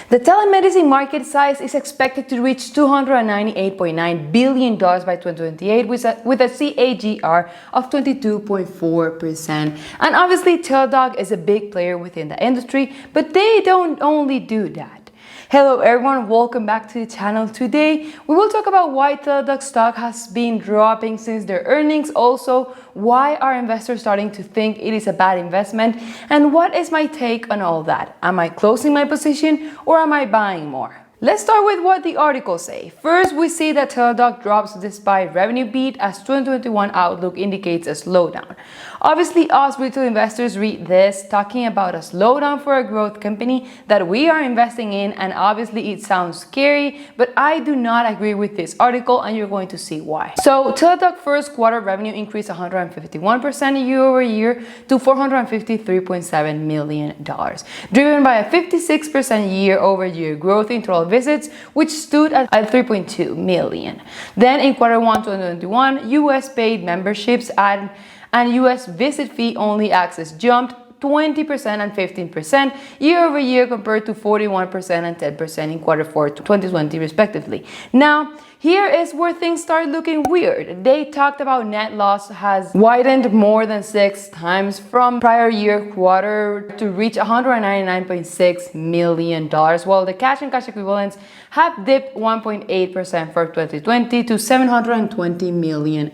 The telemedicine market size is expected to reach $298.9 billion by 2028 with a CAGR of 22.4%. And obviously, Teladoc is a big player within the industry, but they don't only do that. Hello everyone, welcome back to the channel. Today we will talk about why Teladoc stock has been dropping since their earnings, also why are investors starting to think it is a bad investment, and what is my take on all that. Am I closing my position or am I buying more? Let's start with what the articles say. First, we see that Teladoc drops despite revenue beat as 2021 outlook indicates a slowdown. Obviously, us retail investors read this talking about a slowdown for a growth company that we are investing in, and obviously it sounds scary, but I do not agree with this article and you're going to see why. So, Teladoc first quarter revenue increased 151% year over year to $453.7 million, driven by a 56% year over year growth in total visits, which stood at 3.2 million. Then in quarter 1 2021, US paid memberships and US visit fee only access jumped 20% and 15% year over year compared to 41% and 10% in quarter 4 2020 respectively. Now, here is where things start looking weird. They talked about net loss has widened more than 6 times from prior year quarter to reach $199.6 million, while the cash and cash equivalents have dipped 1.8% for 2020 to $720 million.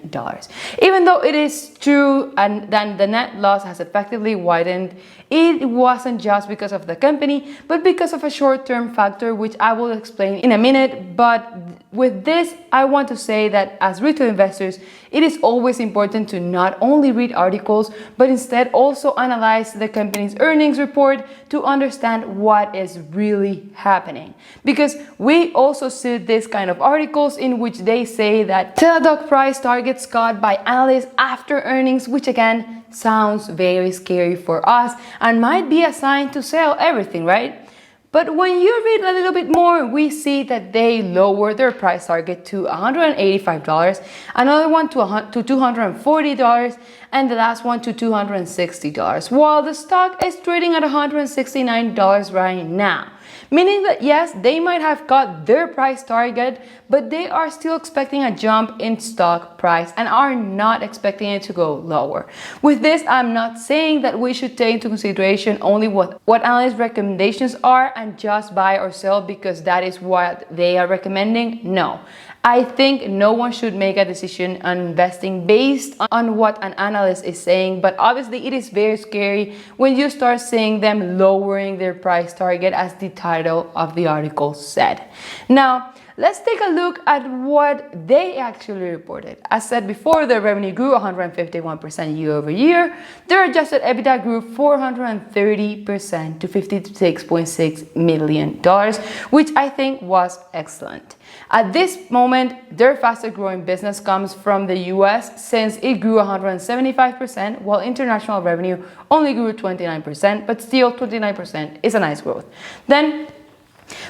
Even though it is true and then the net loss has effectively widened, it wasn't just because of the company, but because of a short-term factor, which I will explain in a minute. But with this, I want to say that as retail investors, it is always important to not only read articles, but instead also analyze the company's earnings report to understand what is really happening. Because we also see this kind of articles in which they say that Teladoc price targets cut by analysts after earnings, which again sounds very scary for us and might be a sign to sell everything, right? But when you read a little bit more, we see that they lowered their price target to $185, another one to $240, and the last one to $260, while the stock is trading at $169 right now. Meaning that yes, they might have got their price target, but they are still expecting a jump in stock price and are not expecting it to go lower. With this, I'm not saying that we should take into consideration only what analyst recommendations are and just buy or sell because that is what they are recommending. No. I think no one should make a decision on investing based on what an analyst is saying, but obviously it is very scary when you start seeing them lowering their price target, as the title of the article said. Now, let's take a look at what they actually reported. As said before, their revenue grew 151% year over year. Their adjusted EBITDA grew 430% to $56.6 million, which I think was excellent. At this moment, their fastest growing business comes from the US since it grew 175%, while international revenue only grew 29%, but still 29% is a nice growth. Then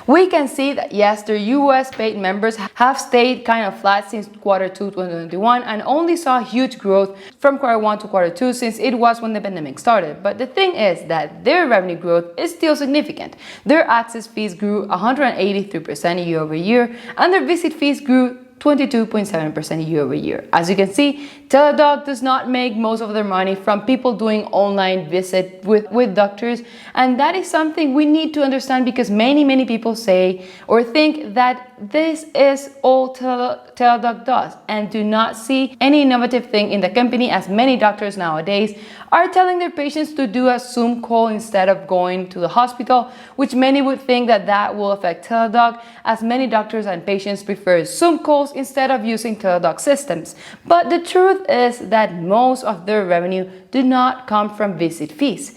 we can see that yes, their US paid members have stayed kind of flat since quarter 2 2021 and only saw huge growth from quarter 1 to quarter 2 since it was when the pandemic started. But the thing is that their revenue growth is still significant. Their access fees grew 183% year over year and their visit fees grew 22.7% year over year. As you can see, Teladoc does not make most of their money from people doing online visit with doctors, and that is something we need to understand because many people say or think that this is all Teladoc does and do not see any innovative thing in the company, as many doctors nowadays are telling their patients to do a Zoom call instead of going to the hospital, which many would think that will affect Teladoc, as many doctors and patients prefer Zoom calls instead of using Teladoc systems. But the truth is that most of their revenue do not come from visit fees.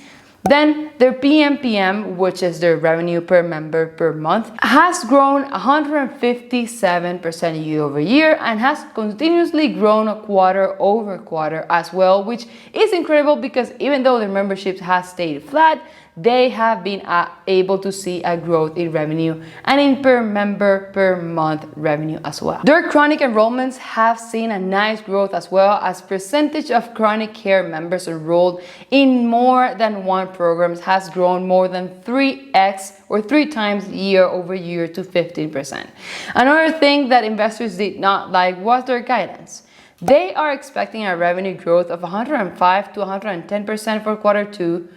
Then their PMPM, which is their revenue per member per month, has grown 157% year over year and has continuously grown quarter over quarter as well, which is incredible because even though their membership has stayed flat, they have been able to see a growth in revenue and in per member per month revenue as well. Their chronic enrollments have seen a nice growth as well, as percentage of chronic care members enrolled in more than one program has grown more than 3x or 3 times year over year to 15%. Another thing that investors did not like was their guidance. They are expecting a revenue growth of 105 to 110% for quarter 2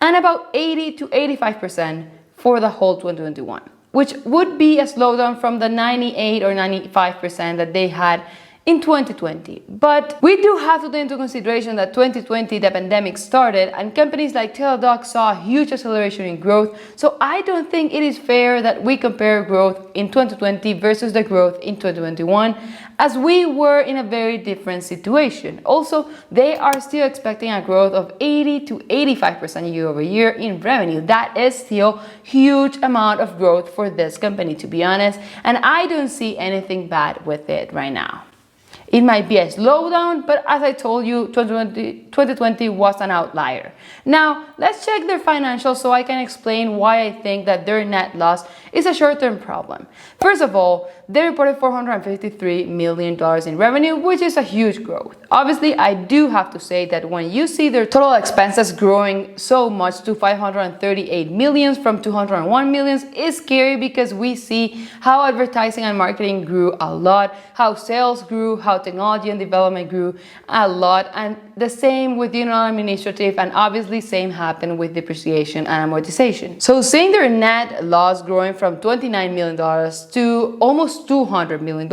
and about 80 to 85% for the whole 2021, which would be a slowdown from the 98 or 95% that they had in 2020. But we do have to take into consideration that 2020 the pandemic started and companies like Teladoc saw a huge acceleration in growth, so I don't think it is fair that we compare growth in 2020 versus the growth in 2021, as we were in a very different situation. Also, they are still expecting a growth of 80 to 85% year over year in revenue. That is still huge amount of growth for this company, to be honest, and I don't see anything bad with it right now. It might be a slowdown, but as I told you, 2020 was an outlier. Now, let's check their financials so I can explain why I think that their net loss is a short-term problem. First of all, they reported $453 million in revenue, which is a huge growth. Obviously, I do have to say that when you see their total expenses growing so much to $538 million from $201 million, it's scary because we see how advertising and marketing grew a lot, how sales grew, how technology and development grew a lot, and the same with general administrative, and obviously same happened with depreciation and amortization. So seeing their net loss growing from $29 million to almost $200 million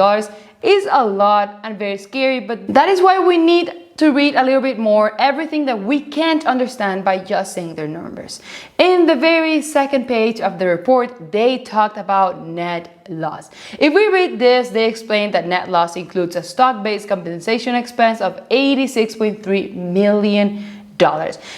is a lot and very scary, but that is why we need to read a little bit more everything that we can't understand by just seeing their numbers. In the very second page of the report, they talked about net loss. If we read this, they explain that net loss includes a stock-based compensation expense of $86.3 million,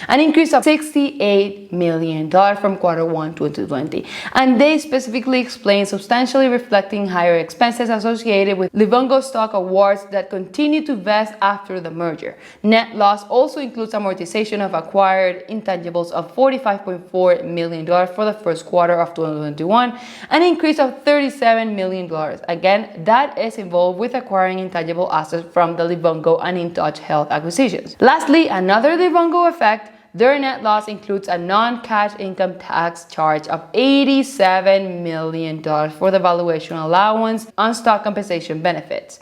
an increase of $68 million from quarter 1 2020, and they specifically explain substantially reflecting higher expenses associated with Livongo stock awards that continue to vest after the merger. Net loss also includes amortization of acquired intangibles of $45.4 million for the first quarter of 2021, an increase of $37 million. Again, that is involved with acquiring intangible assets from the Livongo and InTouch Health acquisitions. Lastly, another Livongo effect, their net loss includes a non-cash income tax charge of $87 million for the valuation allowance on stock compensation benefits.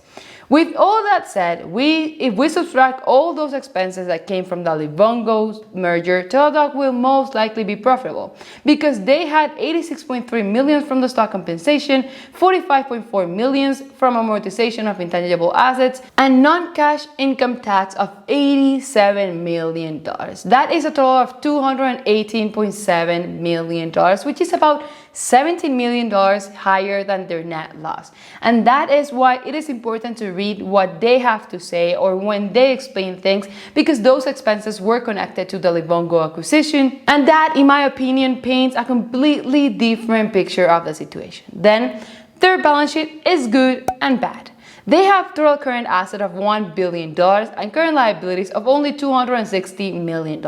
With all that said, if we subtract all those expenses that came from the Livongo merger, Teladoc will most likely be profitable because they had $86.3 million from the stock compensation, $45.4 million from amortization of intangible assets, and non-cash income tax of $87 million. That is a total of $218.7 million, which is about $17 million higher than their net loss. And that is why it is important to read what they have to say or when they explain things, because those expenses were connected to the Livongo acquisition, and that, in my opinion, paints a completely different picture of the situation. Then, their balance sheet is good and bad. They have total current asset of $1 billion and current liabilities of only $260 million.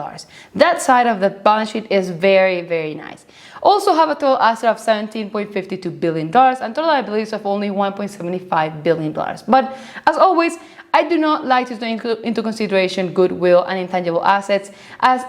That side of the balance sheet is very, very nice. Also have a total asset of $17.52 billion and total liabilities of only $1.75 billion. But as always, I do not like to take into consideration goodwill and intangible assets, as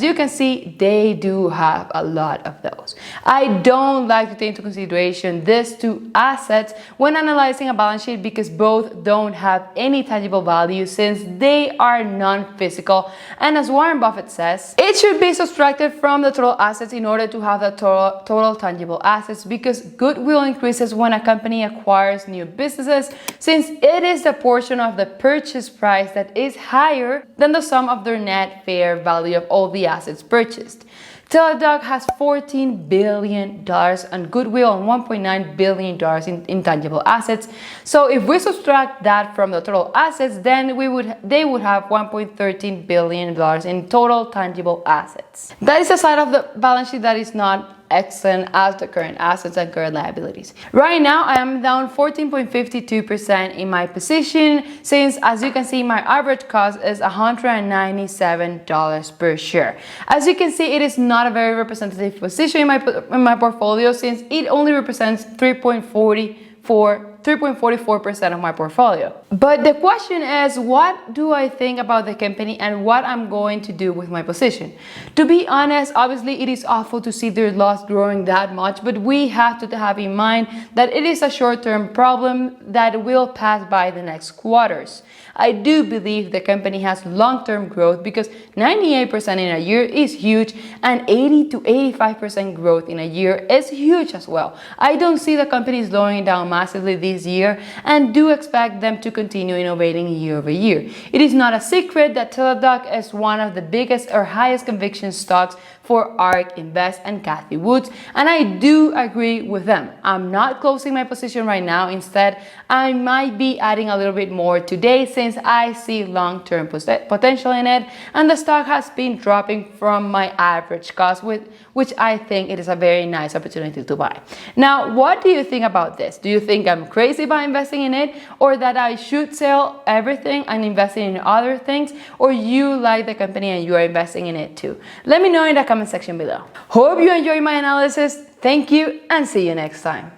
you can see, they do have a lot of those. I don't like to take into consideration these two assets when analyzing a balance sheet because both don't have any tangible value since they are non-physical. And as Warren Buffett says, it should be subtracted from the total assets in order to have the total tangible assets, because goodwill increases when a company acquires new businesses, since it is the portion of the purchase price that is higher than the sum of their net fair value of all the assets purchased. Teladoc has $14 billion on goodwill and $1.9 billion in intangible assets. So if we subtract that from the total assets, then they would have $1.13 billion in total tangible assets. That is a side of the balance sheet that is not excellent as the current assets and current liabilities. Right now, I am down 14.52% in my position, since as you can see, my average cost is $197 per share. As you can see, it is not a very representative position in my portfolio, since it only represents 3.44% of my portfolio. But the question is, what do I think about the company and what I'm going to do with my position? To be honest, obviously it is awful to see their loss growing that much, but we have to have in mind that it is a short-term problem that will pass by the next quarters. I do believe the company has long-term growth, because 98% in a year is huge, and 80 to 85% growth in a year is huge as well. I don't see the company slowing down massively this year, and do expect them to continue innovating year over year. It is not a secret that Teladoc is one of the biggest or highest conviction stocks for ARK Invest and Cathie Woods, and I do agree with them. I'm not closing my position right now. Instead, I might be adding a little bit more today, since I see long-term potential in it, and the stock has been dropping from my average cost, which I think it is a very nice opportunity to buy. Now, what do you think about this? Do you think I'm crazy by investing in it, or that I should sell everything and invest in other things, or you like the company and you are investing in it too? Let me know in the comment section below. Hope you enjoyed my analysis. Thank you, and see you next time.